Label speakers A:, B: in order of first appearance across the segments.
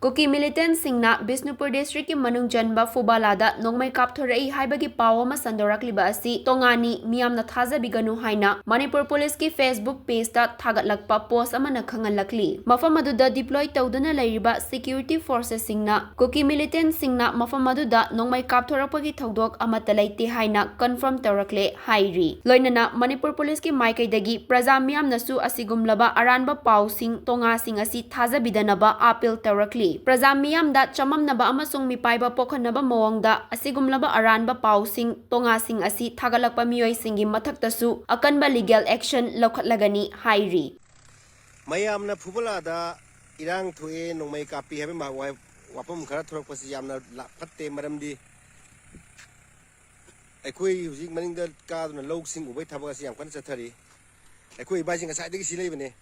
A: Kuki militant singna Bishnupur district ki manung janba Phubala da nongmai kapthorei haibagi paw ama sandorakliba asi tongani miyamna thajabiganu haina Manipur police ki Facebook page da thagatlakpa post amana khangalakli mafam aduda deploy tawduna lairiba security forces singna Kuki militant singna mafam aduda nongmai kapthorakpagi thodok amata laite haina confirm tawrakle hairi loinana Manipur police ki maikaidagi praja miyamna su asigumlaba aranba paw sing tonga sing asi thajabidanaba appeal tawrakli Praja miyamda chamamnaba amasung mipaiba pokhanaba mawangda asigumlaba aranba pausing tongasing asi thagalakpa miyoisingi mathaktasu akanba legal action lokhatlagani hairi
B: mayamna Phubala da irang thoe nongmai kapi habe ma wapam khara thorakpasi yamna phatte maramdi aikoi hujik maningda kaduna loksing ubai thabasi yam kan chathari aikoi baising asaidagi sileibane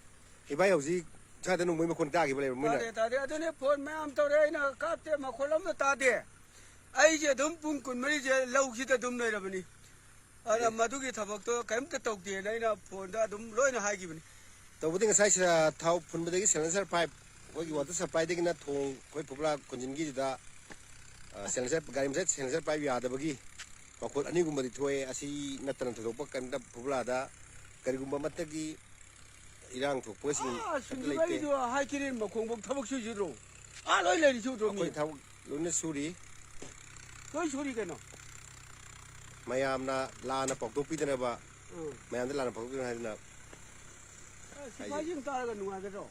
B: ibai hujik Sada nung may makon tagi balay mo na.
C: Tadi ato ni phone may am tawre na kapte makolam na tadi. Ay je dum pung kun mari je lau kita dum na rabani. Ara madu ki thabak to kaim ta tok di na phone da dum loi na hai ki bani.
B: To buting sa sa thau phun badagi silencer pipe wagi water supply dagi na thong koi Phubala kunjin gi da silencer gari mset silencer pipe ya da bagi. Makol ani gumba di thoe asi natan thok kan da Phubala da gari gumba matagi irang thuk poising
C: late hai kirin ma khongbok thabak su jidro loi le su dro mi
B: thabak lone suri
C: loi suri keno
B: mayamna lana pokto pidana ba mayamna lana pokto na
C: sipajing taraga nunga ga ro